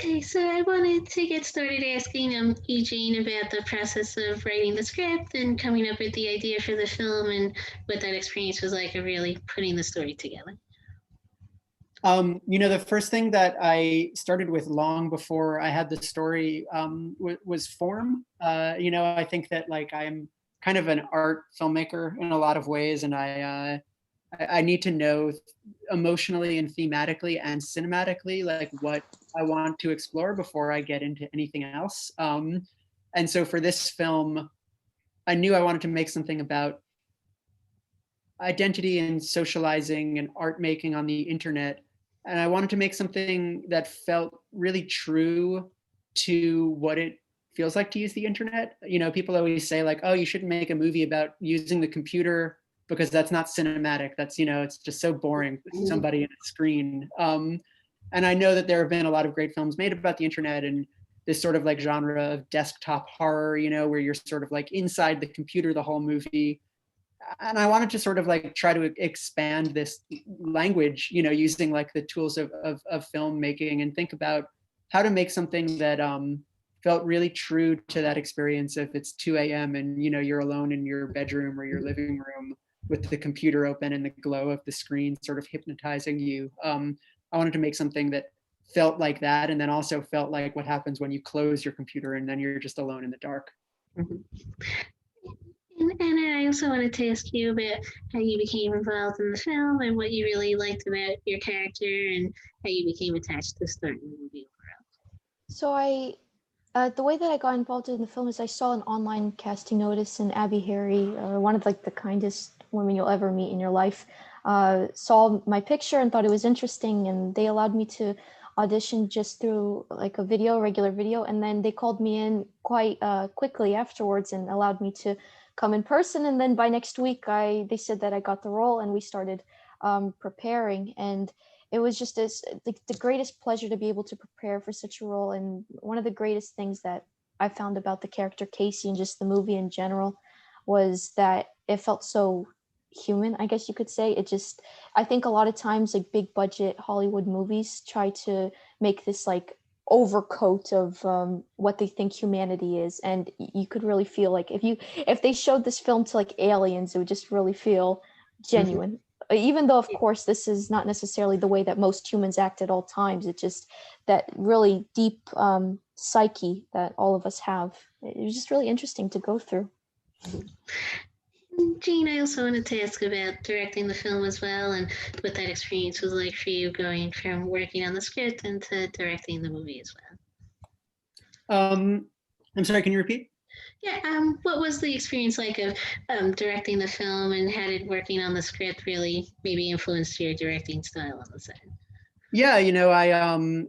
Okay, so I wanted to get started asking Eugene about the process of writing the script and coming up with the idea for the film and what that experience was like of really putting the story together. The first thing that I started with long before I had the story was form. I think that like I'm kind of an art filmmaker in a lot of ways, and I need to know emotionally and thematically and cinematically like what I want to explore before I get into anything else. And so for this film, I knew I wanted to make something about identity and socializing and art making on the internet. And I wanted to make something that felt really true to what it feels like to use the internet. People always say like, oh, you shouldn't make a movie about using the computer because that's not cinematic. That's, it's just so boring, somebody in a screen. And I know that there have been a lot of great films made about the internet and this sort of like genre of desktop horror, where you're sort of like inside the computer the whole movie. And I wanted to sort of like try to expand this language, using like the tools of filmmaking and think about how to make something that felt really true to that experience. If it's 2 a.m. and you're alone in your bedroom or your living room with the computer open and the glow of the screen sort of hypnotizing you. I wanted to make something that felt like that, and then also felt like what happens when you close your computer and then you're just alone in the dark. Mm-hmm. And I also wanted to ask you about how you became involved in the film and what you really liked about your character and how you became attached to starting the movie overall. So the way that I got involved in the film is I saw an online casting notice, and Abby Harry, one of like the kindest women you'll ever meet in your life, saw my picture and thought it was interesting, and they allowed me to audition just through like a regular video, and then they called me in quite quickly afterwards and allowed me to come in person. And then by next week they said that I got the role, and we started preparing, and it was just the greatest pleasure to be able to prepare for such a role. And one of the greatest things that I found about the character Casey and just the movie in general was that it felt so human, I guess you could say. I think a lot of times like big budget Hollywood movies try to make this like overcoat of what they think humanity is, and you could really feel like if they showed this film to like aliens, it would just really feel genuine. Mm-hmm. Even though of course this is not necessarily the way that most humans act at all times, it's just that really deep psyche that all of us have. It was just really interesting to go through. Jane, I also wanted to ask about directing the film as well and what that experience was like for you going from working on the script into directing the movie as well. I'm sorry, can you repeat? Yeah, what was the experience like of directing the film, and how did working on the script really maybe influence your directing style on the set? Yeah,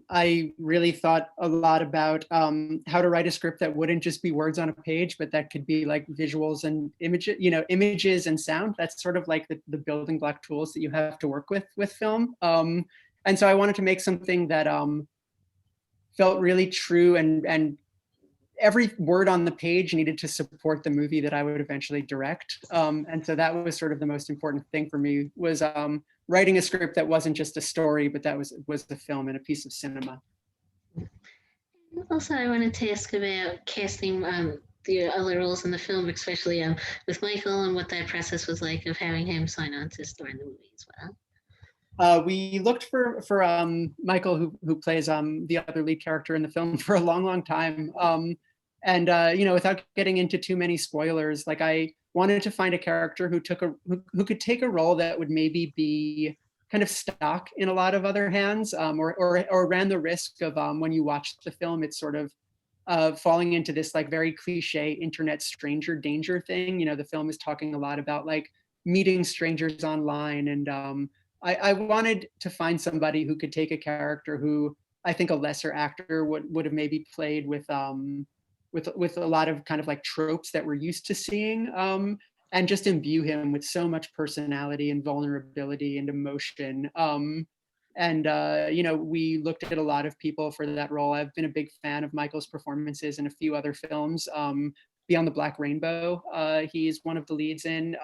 I really thought a lot about how to write a script that wouldn't just be words on a page, but that could be like visuals and images and sound. That's sort of like the building block tools that you have to work with film. And so I wanted to make something that felt really true, and every word on the page needed to support the movie that I would eventually direct. And so that was sort of the most important thing for me, was writing a script that wasn't just a story, but that was the film and a piece of cinema. Also, I wanted to ask about casting the other roles in the film, especially with Michael, and what that process was like of having him sign on to star in the movie as well. We looked for Michael, who plays the other lead character in the film, for a long time. And without getting into too many spoilers, like I wanted to find a character who could take a role that would maybe be kind of stuck in a lot of other hands, or ran the risk of when you watch the film, it's sort of falling into this like very cliche internet stranger danger thing. The film is talking a lot about like meeting strangers online, and I wanted to find somebody who could take a character who I think a lesser actor would have maybe played with a lot of kind of like tropes that we're used to seeing, and just imbue him with so much personality and vulnerability and emotion. We looked at a lot of people for that role. I've been a big fan of Michael's performances in a few other films. Beyond the Black Rainbow, he's one of the leads in,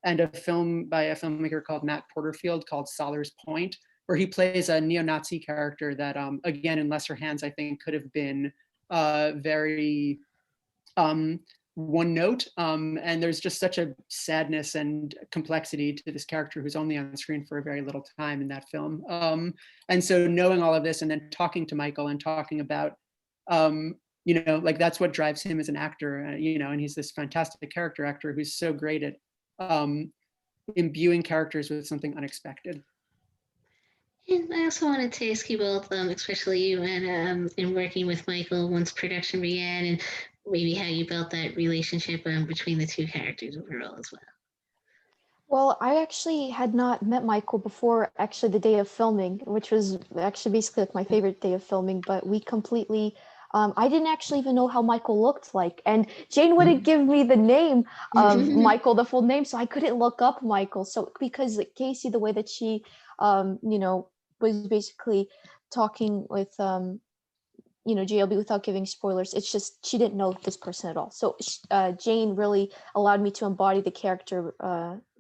and a film by a filmmaker called Matt Porterfield called Solars Point, where he plays a neo-Nazi character that, again, in lesser hands, I think could have been very one note. And there's just such a sadness and complexity to this character who's only on screen for a very little time in that film. And so knowing all of this and then talking to Michael and talking about, like that's what drives him as an actor, and he's this fantastic character actor who's so great at imbuing characters with something unexpected. And I also wanted to ask you both, especially you, and in working with Michael once production began, and maybe how you built that relationship between the two characters overall as well. Well, I actually had not met Michael before actually the day of filming, which was actually basically like my favorite day of filming, but we completely, I didn't actually even know how Michael looked like. And Jane wouldn't give me the name of Michael, the full name, so I couldn't look up Michael. So because Casey, the way that she, was basically talking with, JLB without giving spoilers, it's just she didn't know this person at all. So Jane really allowed me to embody the character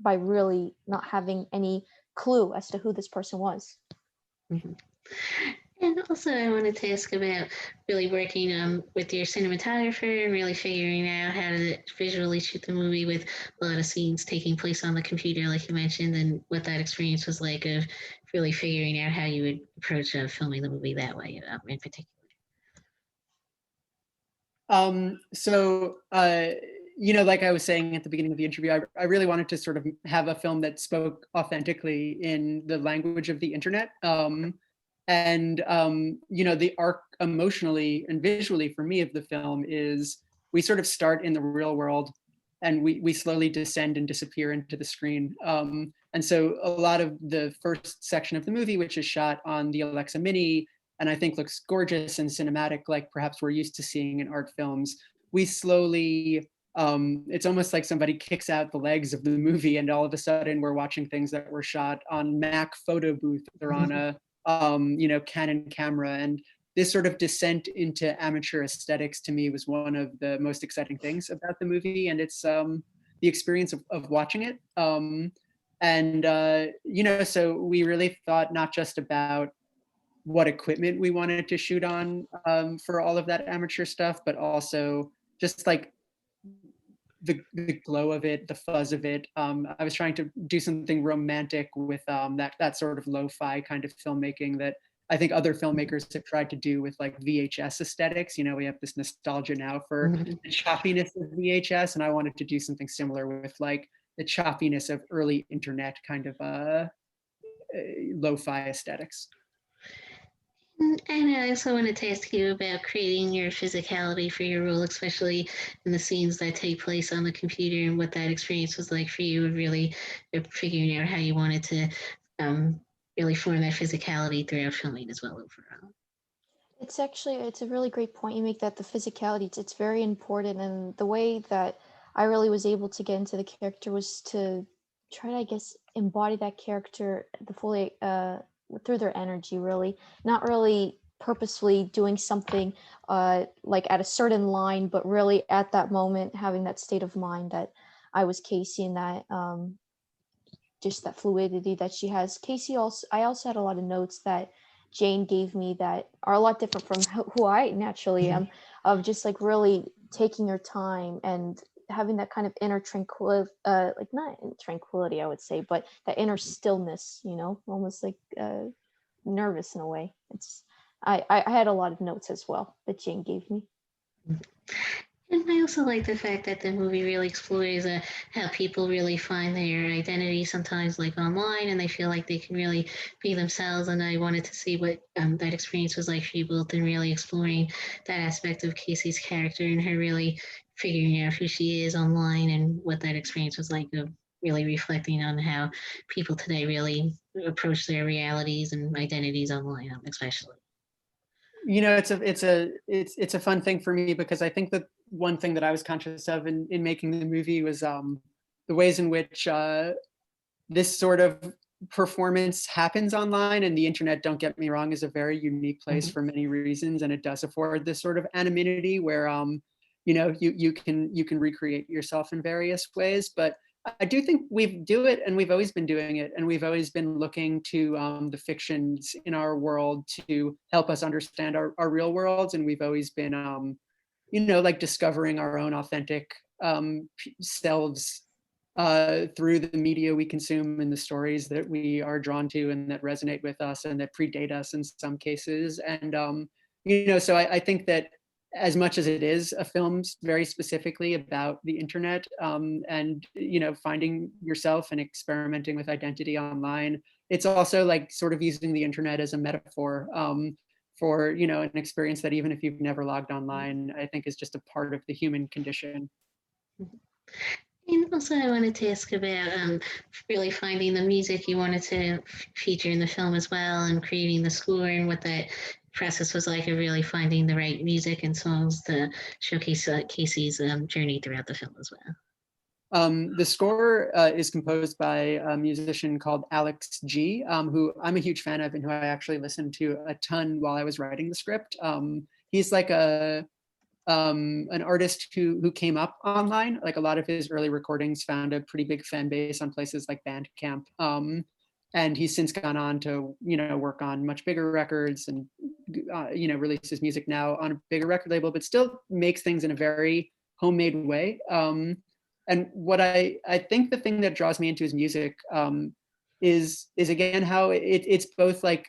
by really not having any clue as to who this person was. Mm-hmm. And also I wanted to ask about really working with your cinematographer and really figuring out how to visually shoot the movie with a lot of scenes taking place on the computer, like you mentioned, and what that experience was like of really figuring out how you would approach filming the movie that way in particular. Like I was saying at the beginning of the interview, I really wanted to sort of have a film that spoke authentically in the language of the internet. The arc emotionally and visually for me of the film is we sort of start in the real world and we slowly descend and disappear into the screen. And so a lot of the first section of the movie, which is shot on the Alexa Mini, and I think looks gorgeous and cinematic, like perhaps we're used to seeing in art films, we slowly, it's almost like somebody kicks out the legs of the movie and all of a sudden we're watching things that were shot on Mac photo booth or on a Canon camera. And this sort of descent into amateur aesthetics to me was one of the most exciting things about the movie. And it's the experience of watching it. So we really thought not just about what equipment we wanted to shoot on for all of that amateur stuff, but also just like the glow of it, the fuzz of it. I was trying to do something romantic with that sort of lo-fi kind of filmmaking that I think other filmmakers have tried to do with like VHS aesthetics. We have this nostalgia now for the choppiness of VHS, and I wanted to do something similar with like the choppiness of early internet kind of lo-fi aesthetics. And I also wanted to ask you about creating your physicality for your role, especially in the scenes that take place on the computer, and what that experience was like for you, and really figuring out how you wanted to really form that physicality throughout filming as well overall. It's a really great point you make, that the physicality, it's very important. And the way that I really was able to get into the character was to try to, I guess, embody that character the fully through their energy, really, not really purposefully doing something like at a certain line, but really at that moment having that state of mind that I was Casey, and that just that fluidity that she has. I also had a lot of notes that Jane gave me that are a lot different from who I naturally am, of just like really taking your time and having that kind of inner tranquility, like not tranquility, I would say, but that inner stillness, almost like nervous in a way. I had a lot of notes as well that Jane gave me. And I also like the fact that the movie really explores how people really find their identity sometimes, like online, and they feel like they can really be themselves. And I wanted to see what that experience was like for you both, and really exploring that aspect of Casey's character and her really figuring out who she is online, and what that experience was like of really reflecting on how people today really approach their realities and identities online, especially. It's a fun thing for me, because I think that one thing that I was conscious of in making the movie was the ways in which this sort of performance happens online. And the internet, don't get me wrong, is a very unique place for many reasons, and it does afford this sort of anonymity where you can recreate yourself in various ways. But I do think we do it, and we've always been doing it, and we've always been looking to the fictions in our world to help us understand our real worlds, and we've always been, like discovering our own authentic selves through the media we consume and the stories that we are drawn to and that resonate with us and that predate us in some cases. And so I think that as much as it is a film very specifically about the internet, and finding yourself and experimenting with identity online, it's also like sort of using the internet as a metaphor for an experience that even if you've never logged online, I think is just a part of the human condition. And also, I wanted to ask about really finding the music you wanted to feature in the film as well, and creating the score, and what that process was like of really finding the right music and songs to showcase Casey's journey throughout the film as well. The score is composed by a musician called Alex G, who I'm a huge fan of and who I actually listened to a ton while I was writing the script. He's like an artist who came up online. Like a lot of his early recordings found a pretty big fan base on places like Bandcamp. And he's since gone on to work on much bigger records and releases music now on a bigger record label, but still makes things in a very homemade way. And what I think the thing that draws me into his music is again how it's both like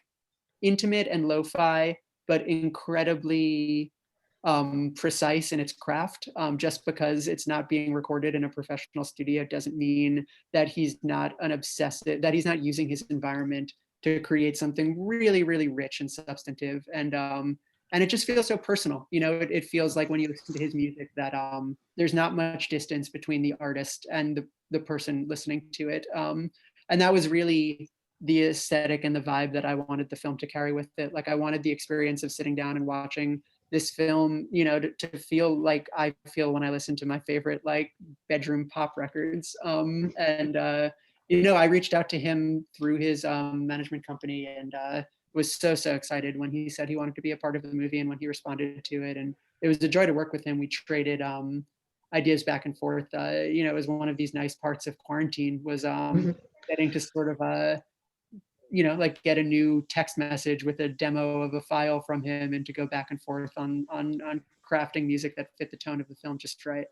intimate and lo-fi, but incredibly precise in its craft. Just because it's not being recorded in a professional studio doesn't mean that he's not that he's not using his environment to create something really, really rich and substantive. And it just feels so personal. It feels like when you listen to his music that there's not much distance between the artist and the person listening to it. And that was really the aesthetic and the vibe that I wanted the film to carry with it. Like I wanted the experience of sitting down and watching this film, to feel like I feel when I listen to my favorite like bedroom pop records. I reached out to him through his management company, and was so excited when he said he wanted to be a part of the movie and when he responded to it. And it was a joy to work with him. We traded ideas back and forth. It was one of these nice parts of quarantine was getting to sort of like get a new text message with a demo of a file from him and to go back and forth on crafting music that fit the tone of the film just right.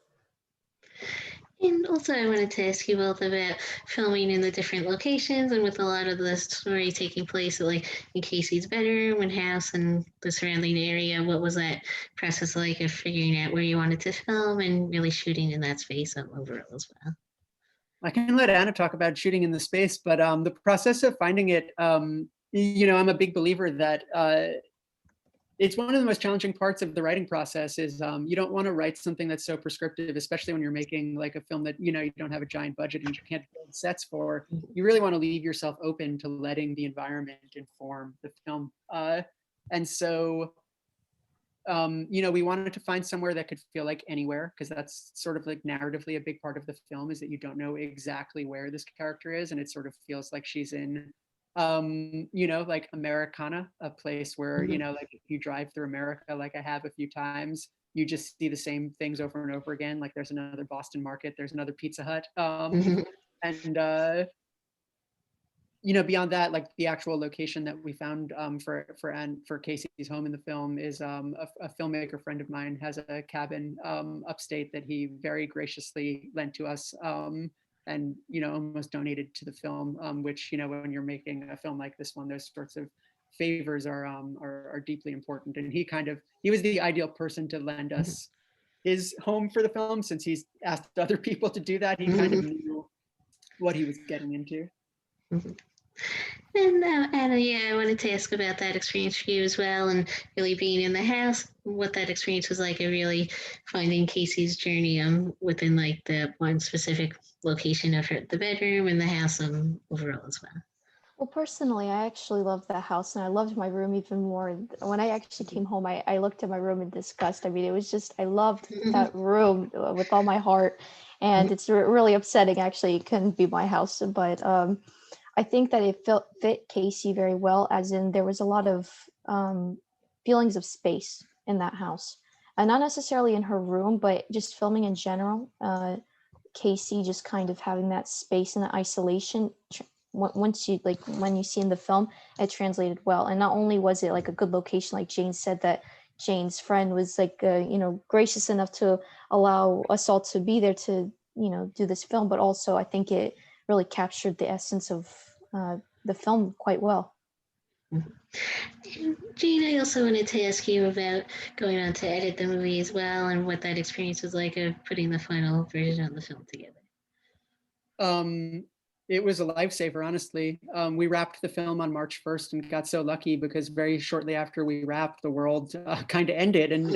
And also, I wanted to ask you both about filming in the different locations, and with a lot of the story taking place like in Casey's bedroom and house and the surrounding area. What was that process like of figuring out where you wanted to film and really shooting in that space overall as well? I can let Anna talk about shooting in the space, but the process of finding it, I'm a big believer that it's one of the most challenging parts of the writing process is you don't want to write something that's so prescriptive, especially when you're making like a film that, you don't have a giant budget and you can't build sets for. You really want to leave yourself open to letting the environment inform the film. And so, we wanted to find somewhere that could feel like anywhere, because that's sort of like narratively a big part of the film is that you don't know exactly where this character is. And it sort of feels like she's in like Americana, a place where, like if you drive through America, like I have a few times, you just see the same things over and over again. Like there's another Boston Market, there's another Pizza Hut. And beyond that, like the actual location that we found for Casey's home in the film is a filmmaker friend of mine has a cabin upstate that he very graciously lent to us. And almost donated to the film, which when you're making a film like this one, those sorts of favors are deeply important. And he was the ideal person to lend us his home for the film, since he's asked other people to do that. He kind of knew what he was getting into. And Anna, I wanted to ask about that experience for you as well, and really being in the house, what that experience was like, and really finding Casey's journey within like the one specific location of the bedroom and the house overall as well. Well, personally, I actually loved the house, and I loved my room even more. When I actually came home, I looked at my room in disgust. I mean, it was just, I loved that room with all my heart, and it's really upsetting, actually. It couldn't be my house, but I think that it fit Casey very well, as in there was a lot of feelings of space in that house. And not necessarily in her room, but just filming in general. Casey just kind of having that space and that isolation, once you like when you see in the film, it translated well. And not only was it like a good location, like Jane said, that Jane's friend was like gracious enough to allow us all to be there to do this film, but also I think it really captured the essence of the film quite well. Jane, I also wanted to ask you about going on to edit the movie as well, and what that experience was like of putting the final version of the film together. It was a lifesaver, honestly. We wrapped the film on March 1st and got so lucky because very shortly after we wrapped, the world kind of ended. And,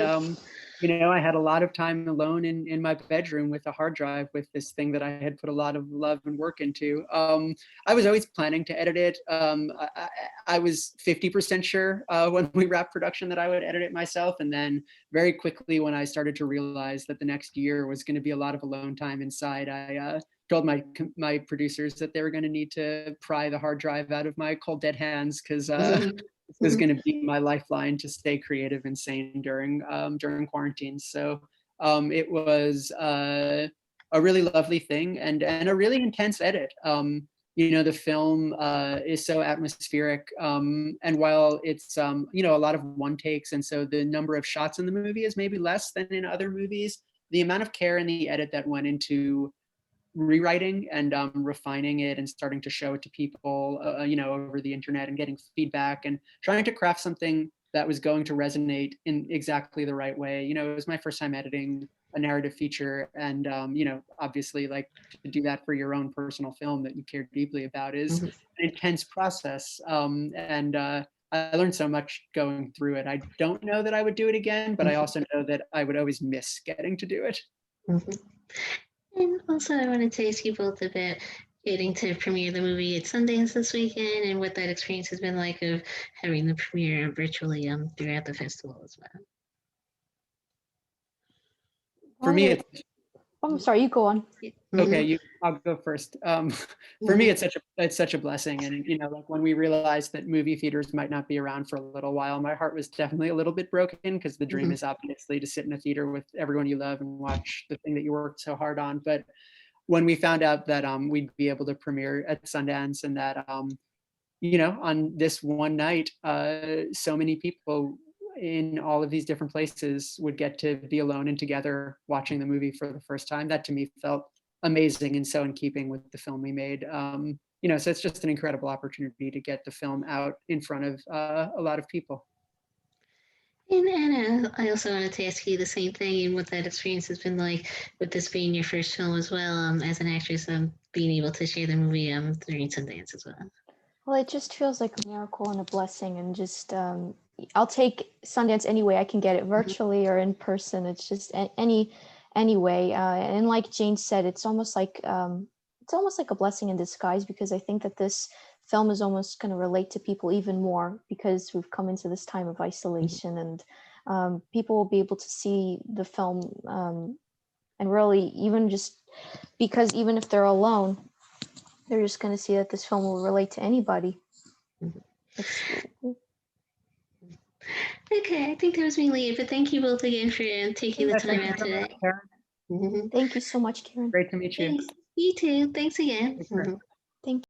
I had a lot of time alone in my bedroom with a hard drive with this thing that I had put a lot of love and work into. I was always planning to edit it. I was 50% sure when we wrapped production that I would edit it myself. And then very quickly, when I started to realize that the next year was going to be a lot of alone time inside, I told my producers that they were going to need to pry the hard drive out of my cold dead hands, because this was going to be my lifeline to stay creative and sane during quarantine. So it was a really lovely thing and a really intense edit. The film is so atmospheric, and while it's a lot of one takes, and so the number of shots in the movie is maybe less than in other movies, the amount of care in the edit that went into rewriting and refining it and starting to show it to people, over the internet and getting feedback and trying to craft something that was going to resonate in exactly the right way. It was my first time editing a narrative feature, and obviously, like, to do that for your own personal film that you care deeply about is an intense process. I learned so much going through it. I don't know that I would do it again, but I also know that I would always miss getting to do it. And also, I wanted to ask you both about getting to premiere the movie at Sundance this weekend, and what that experience has been like of having the premiere virtually throughout the festival as well. For me, I'm sorry, you go on. Okay, I'll go first. For me, it's such a blessing, and like when we realized that movie theaters might not be around for a little while, my heart was definitely a little bit broken, because the dream is obviously to sit in a theater with everyone you love and watch the thing that you worked so hard on. But when we found out that we'd be able to premiere at Sundance, and that on this one night, so many people in all of these different places would get to be alone and together watching the movie for the first time, that to me felt amazing and so in keeping with the film we made. So it's just an incredible opportunity to get the film out in front of a lot of people. And Anna, I also wanted to ask you the same thing, and what that experience has been like, with this being your first film as well, as an actress, being able to share the movie during Sundance as well. Well, it just feels like a miracle and a blessing, and just I'll take Sundance any way I can get it, virtually or in person. It's just any way. And like Jane said, it's almost like a blessing in disguise, because I think that this film is almost going to relate to people even more, because we've come into this time of isolation, and people will be able to see the film, and really, even just because even if they're alone, they're just going to see that this film will relate to anybody. Okay, I think that was mainly it, but thank you both again for taking the time out today. Thank you so much, Karen. Great to meet you. Thanks. You too. Thanks again. Thank you.